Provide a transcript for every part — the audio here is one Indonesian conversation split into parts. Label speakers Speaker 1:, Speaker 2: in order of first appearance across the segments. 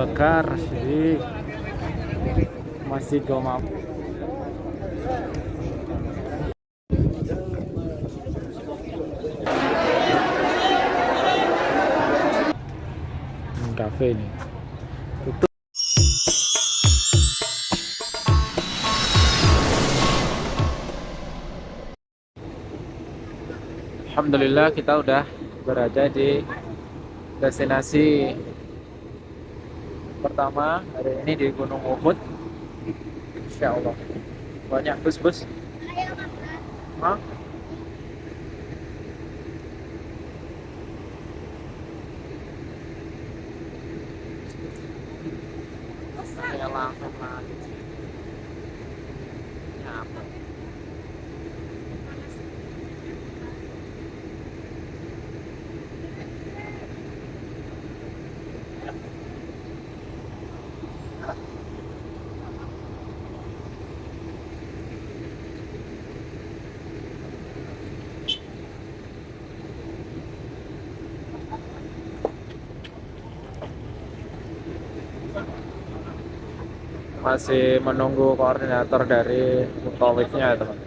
Speaker 1: Bakar di Masjid Goma. Cafe nih tutup. Alhamdulillah kita udah berada di destinasi pertama hari ini di Gunung Uhud. Insya Allah banyak bus-bus. Hah? Saya langsung lagi. Apa? Masih menunggu koordinator dari Mutawifnya ya teman.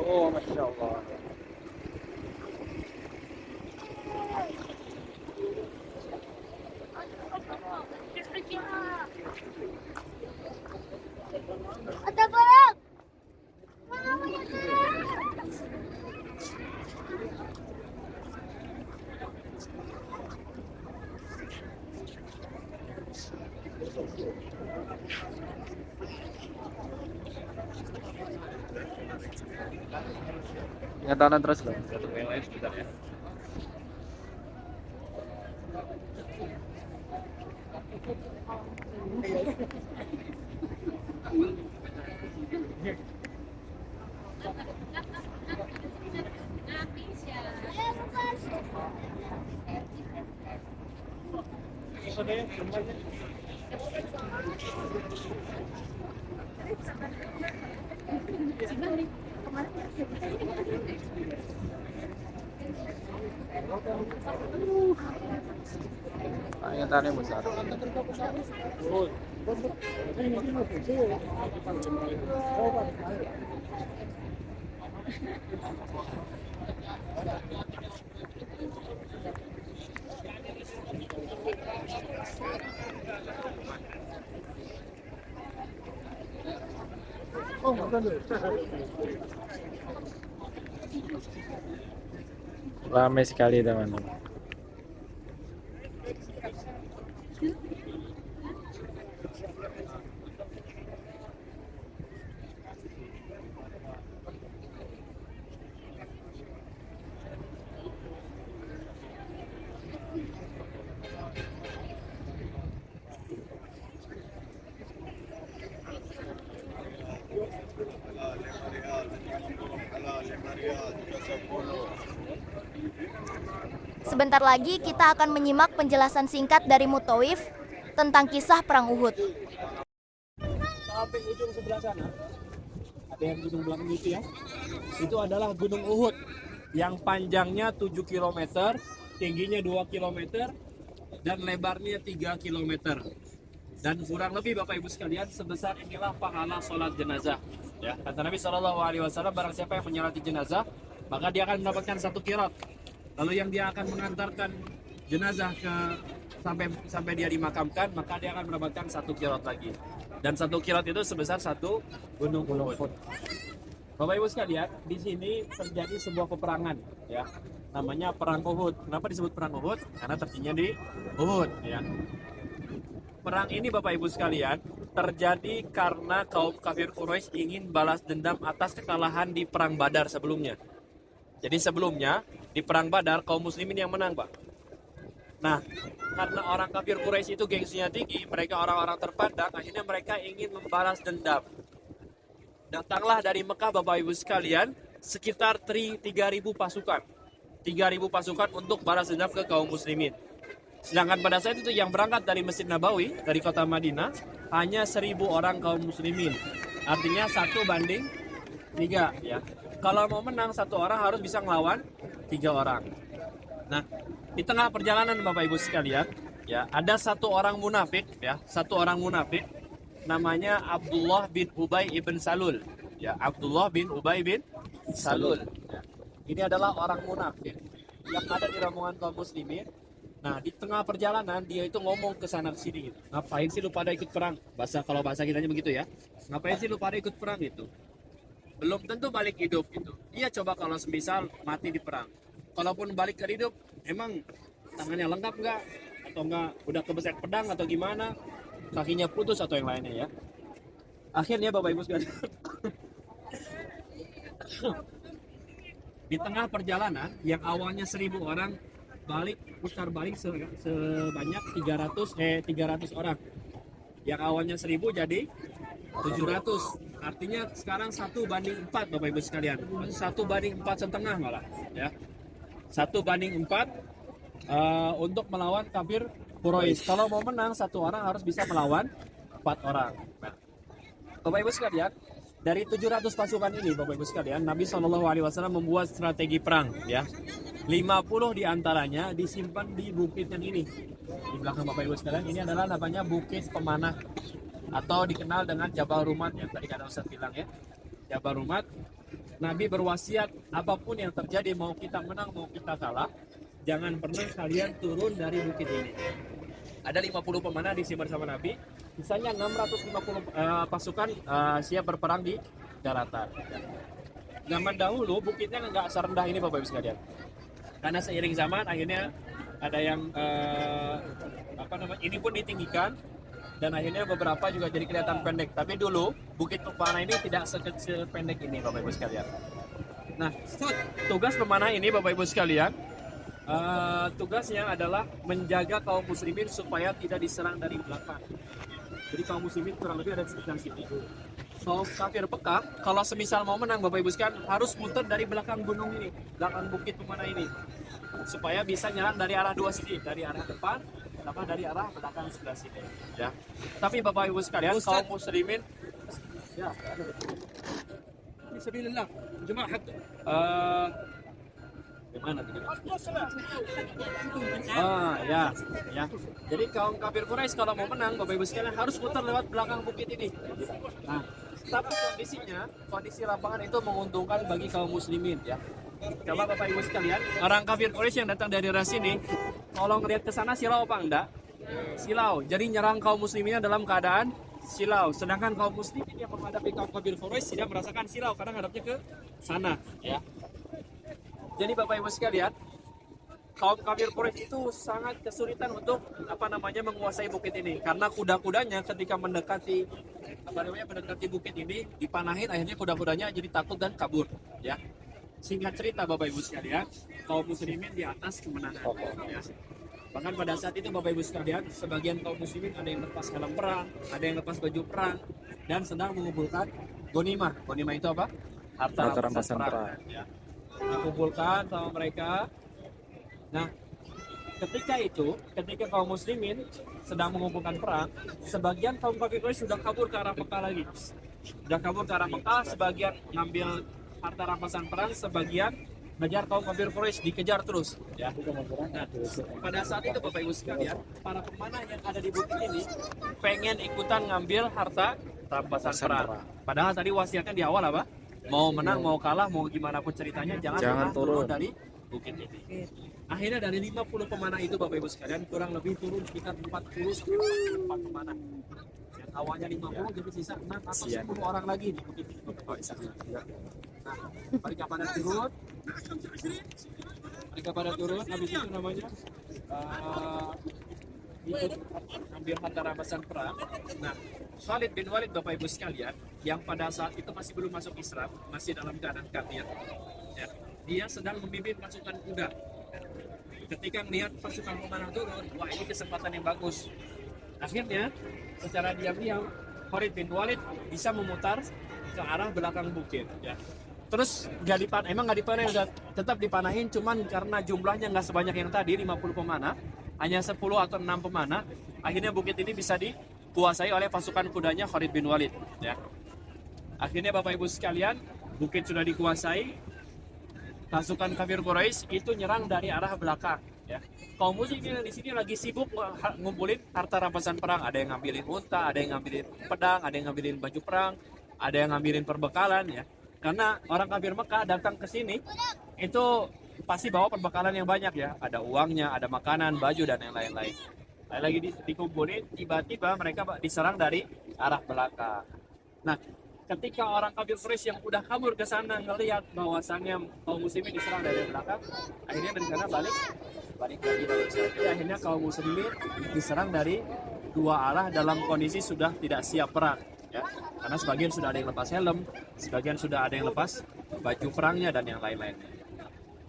Speaker 1: Oh, Masya Allah.
Speaker 2: Ada barang.
Speaker 1: Ingat tangan terus loh. Satu PLN sebentar ya. Ingatannya besar. Ramai sekali teman-teman.
Speaker 2: Sebentar lagi kita akan menyimak penjelasan singkat dari Mutawif tentang kisah Perang Uhud.
Speaker 3: Sampai ujung sebelah sana, ada yang gunung belakang itu ya, itu adalah Gunung Uhud yang panjangnya 7 km, tingginya 2 km, dan lebarnya 3 km. Dan kurang lebih Bapak Ibu sekalian, sebesar inilah pahala sholat jenazah. Ya, kata Nabi SAW, barang siapa yang menyolati jenazah, maka dia akan mendapatkan 1 qirat. Lalu yang dia akan mengantarkan jenazah ke sampai dia dimakamkan, maka dia akan mendapatkan 1 qirat lagi. Dan 1 qirat itu sebesar 1 gunung Uhud. Bapak Ibu sekalian, di sini terjadi sebuah peperangan, ya. Namanya Perang Uhud. Kenapa disebut Perang Uhud? Karena terjadinya di Uhud, ya. Perang ini Bapak Ibu sekalian terjadi karena kaum kafir Quraisy ingin balas dendam atas kekalahan di Perang Badar sebelumnya. Jadi sebelumnya di Perang Badar kaum muslimin yang menang, Pak. Nah, karena orang kafir Quraisy itu gengsinya tinggi, mereka orang-orang terpandang, akhirnya mereka ingin membalas dendam. Datanglah dari Mekah Bapak Ibu sekalian sekitar 3.000 pasukan. 3.000 pasukan untuk balas dendam ke kaum muslimin. Sedangkan pada saat itu yang berangkat dari Masjid Nabawi, dari kota Madinah, hanya 1.000 orang kaum muslimin. Artinya 1:3, ya. Kalau mau menang, satu orang harus bisa ngelawan 3 orang. Nah, di tengah perjalanan Bapak Ibu sekalian, ya, ada satu orang munafik, ya, satu orang munafik namanya Abdullah bin Ubay ibn Salul, ya, Abdullah bin Ubay bin Salul. Ya. Ini adalah orang munafik yang ada di rombongan kaum muslimin. Nah, di tengah perjalanan dia itu ngomong ke sana ke sini gitu. Ngapain sih lu pada ikut perang? Kalau bahasa kitanya begitu ya. Ngapain sih lu pada ikut perang gitu? Belum tentu balik hidup gitu. Iya, coba kalau semisal mati di perang. Kalaupun balik ke hidup, emang tangannya lengkap nggak? Atau nggak udah kebeset pedang atau gimana? Kakinya putus atau yang lainnya ya. Akhirnya Bapak Ibu sekalian, di tengah perjalanan yang awalnya 1.000 orang putar balik sebanyak 300 orang. Yang awalnya 1.000 jadi 700. Artinya sekarang 1:4 Bapak Ibu sekalian. 1:4,5 malah, ya. 1:4 untuk melawan kafir Quraisy. Kalau mau menang, satu orang harus bisa melawan 4 orang. Nah, Bapak Ibu sekalian, dari 700 pasukan ini Bapak Ibu sekalian, Nabi SAW membuat strategi perang, ya. 50 diantaranya disimpan di bukit yang ini. Di belakang Bapak Ibu sekalian, ini adalah namanya Bukit Pemanah atau dikenal dengan Jabal Rumat yang tadi kata Ustaz bilang ya. Jabal Rumat. Nabi berwasiat apapun yang terjadi, mau kita menang mau kita kalah, jangan pernah kalian turun dari bukit ini. Ada 50 pemanah disimpan sama Nabi, misalnya 650 pasukan siap berperang di daratan. Zaman dahulu bukitnya nggak serendah ini Bapak Ibu sekalian. Karena seiring zaman akhirnya ada yang ini pun ditinggikan dan akhirnya beberapa juga jadi kelihatan pendek. Tapi dulu bukit pemanah ini tidak sekecil pendek ini Bapak Ibu sekalian. Nah, tugas pemanah ini Bapak Ibu sekalian, tugasnya adalah menjaga kaum muslimin supaya tidak diserang dari belakang. Jadi kaum muslimin kurang lebih ada di sekitar sini. Kaum kafir Mekah, kalau semisal mau menang Bapak Ibu sekalian, harus muter dari belakang gunung ini, belakang bukit pemanah ini, supaya bisa nyerang dari arah dua sini, dari arah depan sama dari arah belakang sebelah sini. Ya. Tapi Bapak Ibu sekalian, kaum muslimin, ya, Bismillah, jemaah, gimana tuh? Ya. Jadi kaum kafir Quraisy kalau mau menang, Bapak Ibu sekalian harus putar lewat belakang bukit ini. Nah, tapi kondisi lapangan itu menguntungkan bagi kaum muslimin ya. Coba Bapak Ibu sekalian, orang kafir Quraisy yang datang dari arah sini, kalau ngelihat ke sana silau apa enggak? Silau. Jadi nyerang kaum musliminnya dalam keadaan silau. Sedangkan kaum muslimin yang menghadapi kaum kafir Quraisy tidak merasakan silau karena ngadapnya ke sana ya. Jadi Bapak Ibu sekalian, kaum kafir Quraisy itu sangat kesulitan untuk menguasai bukit ini karena kuda-kudanya ketika mendekati bukit ini dipanahin, akhirnya kuda-kudanya jadi takut dan kabur ya. Singkat cerita Bapak Ibu sekalian, kaum muslimin di atas kemenangan ya. Bahkan pada saat itu Bapak Ibu sekalian, sebagian kaum muslimin ada yang lepas helm perang, ada yang lepas baju perang dan sedang mengumpulkan ghanimah. Ghanimah itu apa? Harta rampasan perang ya. Dikumpulkan sama mereka. Nah, ketika kaum muslimin sedang mengumpulkan perang, sebagian kaum kafir Quraisy sudah kabur ke arah Mekah lagi. Sebagian ngambil harta rampasan perang, sebagian ngejar kaum kafir Quraisy, dikejar terus ya. Nah, pada saat itu Bapak Ibu sekalian, para pemanah yang ada di bukit ini pengen ikutan ngambil harta rampasan perang. Padahal tadi wasiatnya di awal apa? Mau menang, mau kalah, mau gimana pun ceritanya, jangan turun dari bukit ini. Akhirnya dari 50 pemanah itu Bapak Ibu sekalian, kurang lebih turun sekitar 40 pemanah. Yang awalnya 50 jadi sisa 6 atau 10 orang lagi di bukit ini. Nah, mereka pada turun, habis itu namanya ikut ambil harta rampasan perang. Nah, Khalid bin Walid, Bapak Ibu sekalian, yang pada saat itu masih belum masuk Islam, masih dalam keadaan kafir, ya, dia sedang memimpin pasukan kuda. Ketika melihat pasukan pemanah turun, wah ini kesempatan yang bagus. Akhirnya, secara diam-diam, Khalid bin Walid bisa memutar ke arah belakang bukit. Ya. Terus emang nggak dipanah, tetap dipanahin, cuman karena jumlahnya nggak sebanyak yang tadi, 50 pemanah, hanya 10 atau 6 pemanah, akhirnya bukit ini bisa dikuasai oleh pasukan kudanya Khalid bin Walid. Ya. Akhirnya Bapak Ibu sekalian, bukit sudah dikuasai, pasukan kafir Quraisy itu nyerang dari arah belakang. Ya. Kaum muslimin di sini lagi sibuk ngumpulin harta rampasan perang. Ada yang ngambilin unta, ada yang ngambilin pedang, ada yang ngambilin baju perang, ada yang ngambilin perbekalan. Ya. Karena orang kafir Mekah datang ke sini itu pasti bawa perbekalan yang banyak ya. Ada uangnya, ada makanan, baju dan yang lain-lain. Lagi dikumpulin, tiba-tiba mereka diserang dari arah belakang. Nah, ketika orang kafir Quraisy yang udah kabur ke sana ngelihat bahwasannya kaum muslimin diserang dari belakang, akhirnya dari sana balik lagi. Jadi akhirnya kaum muslimin diserang dari dua arah dalam kondisi sudah tidak siap perang. Ya, karena sebagian sudah ada yang lepas helm, sebagian sudah ada yang lepas baju perangnya dan yang lain-lain.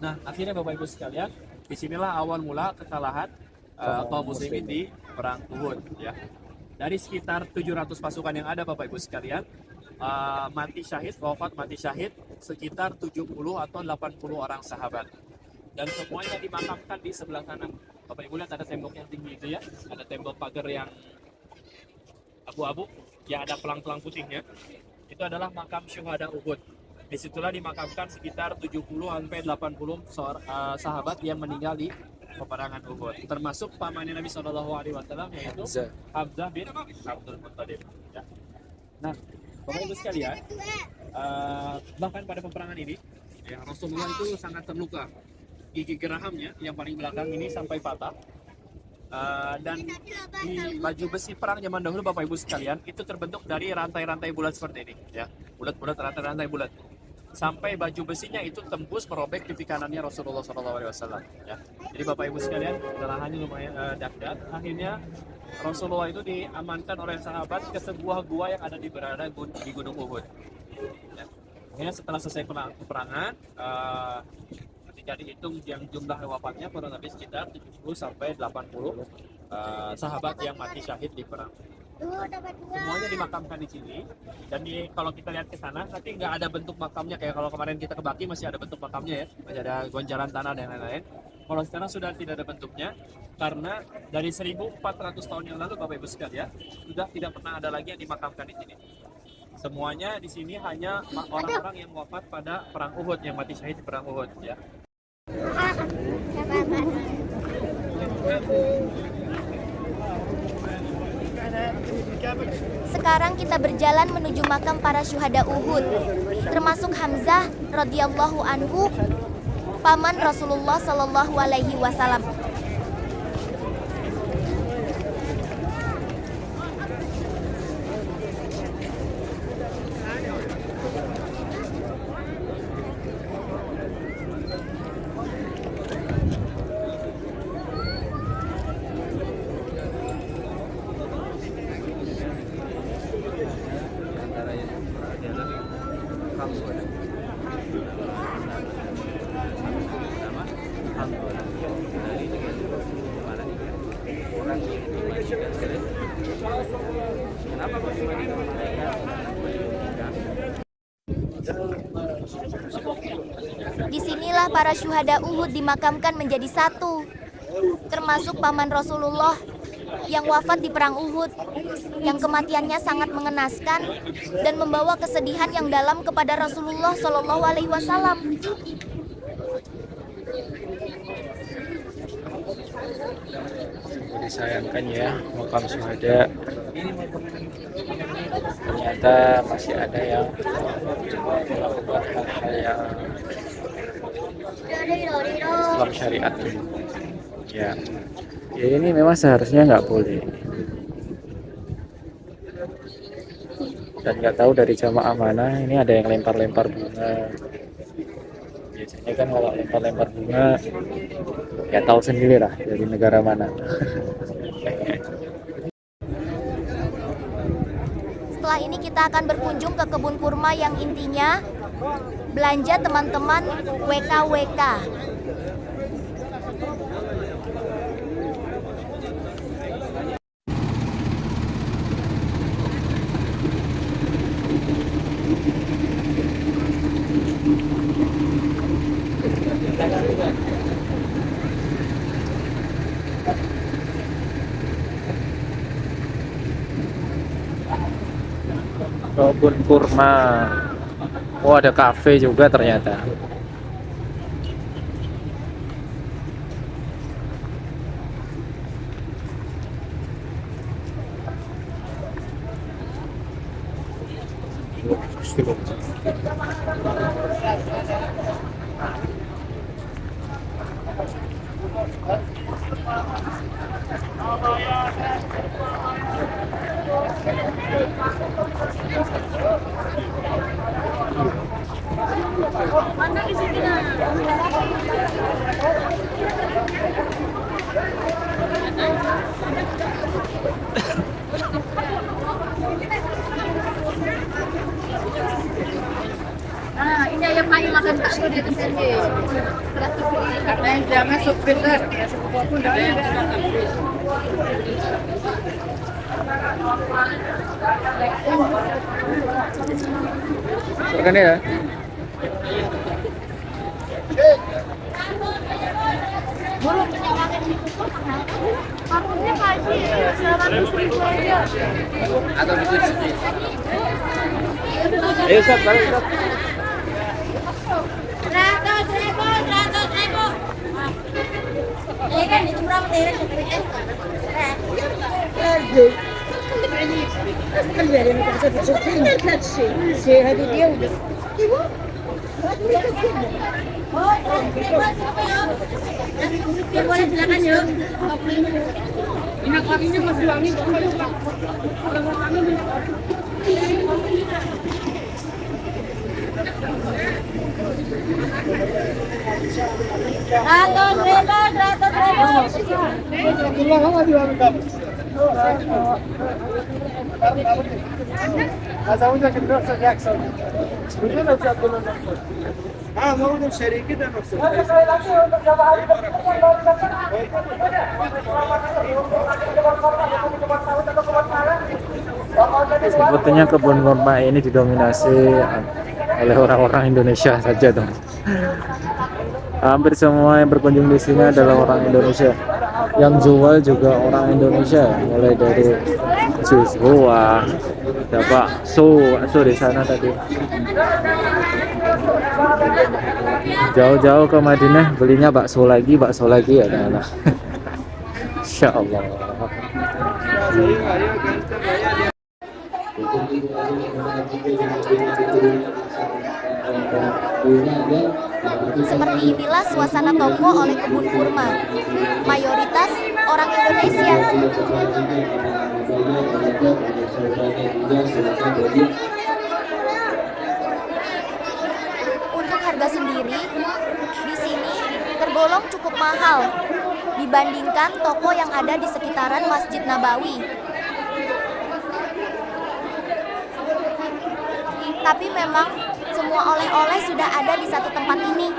Speaker 3: Nah, akhirnya Bapak Ibu sekalian, disinilah awal mula kekalahan kaum muslimin di perang Uhud. Ya, dari sekitar 700 pasukan yang ada Bapak Ibu sekalian, wafat mati syahid sekitar 70 atau 80 orang sahabat, dan semuanya dimakamkan di sebelah kanan. Bapak Ibu lihat ada tembok yang tinggi itu ya, ada tembok pagar yang abu-abu yang ada pelang-pelang putihnya, itu adalah makam syuhada Uhud. Disitulah dimakamkan sekitar 70 sampai 80 sahabat yang meninggal di peperangan Uhud, termasuk pamannya Nabi SAW yaitu Hamzah bin Abdul Muttalib. Ya. Nah, Bapak Ibu sekalian, bahkan pada peperangan ini, ya, Rasulullah itu sangat terluka. Gigi gerahamnya yang paling belakang ini sampai patah. Dan di baju besi perang zaman dahulu Bapak Ibu sekalian itu terbentuk dari rantai-rantai bulat seperti ini, ya, bulat-bulat, rantai-rantai bulat, sampai baju besinya itu tembus merobek pipi kanannya Rasulullah SAW. Ya. Jadi Bapak Ibu sekalian, kekalahannya lumayan dahsyat. Akhirnya Rasulullah itu diamankan oleh sahabat ke sebuah gua yang ada di Gunung Uhud. Ya. Akhirnya setelah selesai peperangan, ketika dihitung yang jumlah wafatnya kurang lebih sekitar 70 sampai 80 sahabat yang mati syahid di perang. Semuanya dimakamkan di sini, dan kalau kita lihat ke sana nanti nggak ada bentuk makamnya kayak kalau kemarin kita ke Baki masih ada bentuk makamnya ya, masih ada gonjalan tanah dan lain-lain. Kalau sekarang sudah tidak ada bentuknya karena dari 1400 tahun yang lalu Bapak Ibu sekalian sudah tidak pernah ada lagi yang dimakamkan di sini. Semuanya di sini hanya orang-orang yang wafat pada perang Uhud, yang mati syahid di perang Uhud ya.
Speaker 2: Sekarang kita berjalan menuju makam para syuhada Uhud, termasuk Hamzah radhiyallahu anhu, paman Rasulullah Shallallahu alaihi wasallam. Disinilah para syuhada Uhud dimakamkan menjadi satu, termasuk paman Rasulullah yang wafat di perang Uhud, yang kematiannya sangat mengenaskan dan membawa kesedihan yang dalam kepada Rasulullah Shallallahu alaihi wasallam.
Speaker 4: Disayangkan ya, makam syuhada ternyata masih ada yang melakukan hal-hal yang Islam syariat ya. Ya ini memang seharusnya nggak boleh. Dan nggak tahu dari jamaah mana ini ada yang lempar-lempar bunga. Biasanya kan kalau lempar-lempar bunga ya tahu sendiri lah dari negara mana.
Speaker 2: Setelah ini kita akan berkunjung ke kebun kurma yang intinya belanja teman-teman WKWK.
Speaker 4: Kebun kurma. Oh, ada kafe juga ternyata.
Speaker 5: Ini ayam kayu makan bakso di atas sini. Karena yang jangan sopir ter.
Speaker 4: Kan ya?
Speaker 5: Karungnya kasih 100.000 aja.
Speaker 1: Atau bikin sendiri. Ayo Sob, balik Sob.
Speaker 5: 100.000. Ini kan itu berapa terus boleh silakan yuk. Minyak wanginya masih wangi.
Speaker 1: موجود شريكي ده نفسه
Speaker 4: Sepertinya kebun kurma ini didominasi oleh orang-orang Indonesia saja, dong. Hampir semua yang berkunjung di sini adalah orang Indonesia. Yang jual juga orang Indonesia, mulai dari Joshua, ada bakso di sana tadi. Jauh-jauh ke Madinah belinya bakso lagi ya, anak-anak. Insya Allah.
Speaker 2: Seperti inilah suasana toko oleh kebun kurma. Mayoritas orang Indonesia. Untuk harga sendiri, di sini tergolong cukup mahal dibandingkan toko yang ada di sekitaran Masjid Nabawi. Tapi memang semua oleh-oleh sudah ada di satu tempat ini.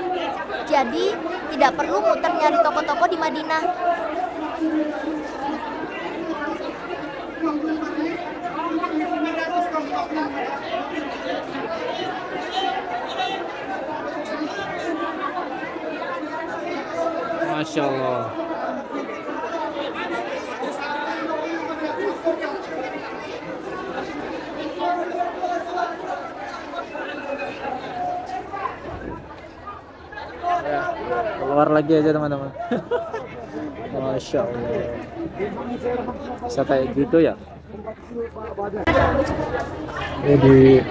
Speaker 2: Jadi tidak perlu muter nyari toko-toko di Madinah.
Speaker 4: Masya Allah. Ya, keluar lagi aja teman-teman. Masya Allah. Bisa kayak gitu ya. Ini di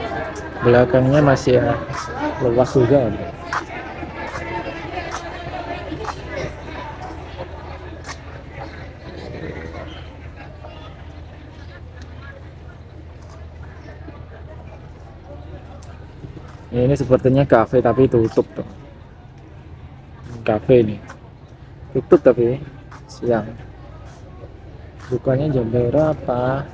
Speaker 4: belakangnya masih luas juga. Ini sepertinya kafe tapi tutup tuh. Kafe ini tutup tapi siang. Bukanya jam berapa?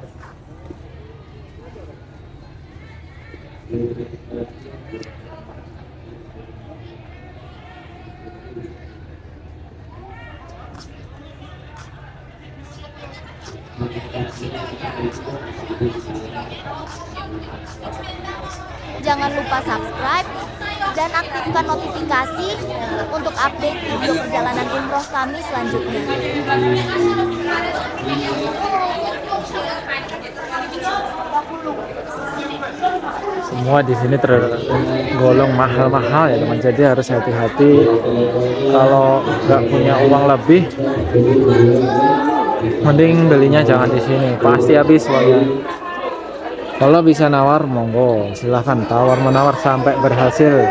Speaker 2: Jangan lupa subscribe dan aktifkan notifikasi untuk update video perjalanan umroh kami selanjutnya.
Speaker 4: Semua di sini tergolong mahal-mahal ya teman, jadi harus hati-hati. Kalau nggak punya uang lebih, mending belinya jangan di sini, pasti habis uangnya. Kalau bisa nawar, monggo silahkan tawar menawar sampai berhasil.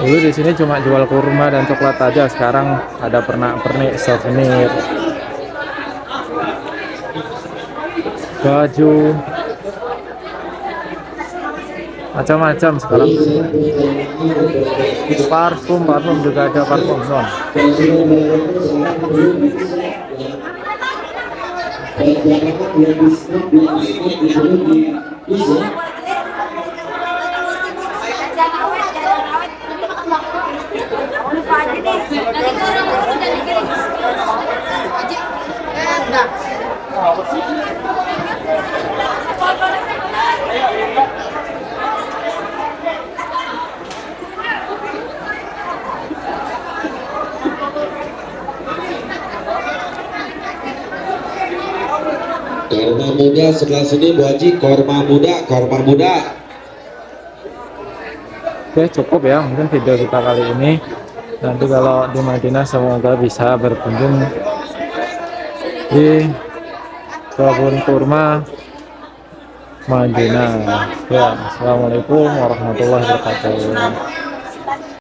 Speaker 4: Dulu di sini cuma jual kurma dan coklat aja, sekarang ada pernak-pernik, souvenir, baju, macam-macam sekarang. Parfum juga ada, parfum non.
Speaker 6: Korma muda sebelah sini Bu Haji, korma muda, korma muda.
Speaker 4: Oke, cukup ya mungkin video kita kali ini. Nanti kalau di Madinah semoga bisa berkunjung di kebun kurma Madinah. Ya, assalamualaikum warahmatullahi wabarakatuh.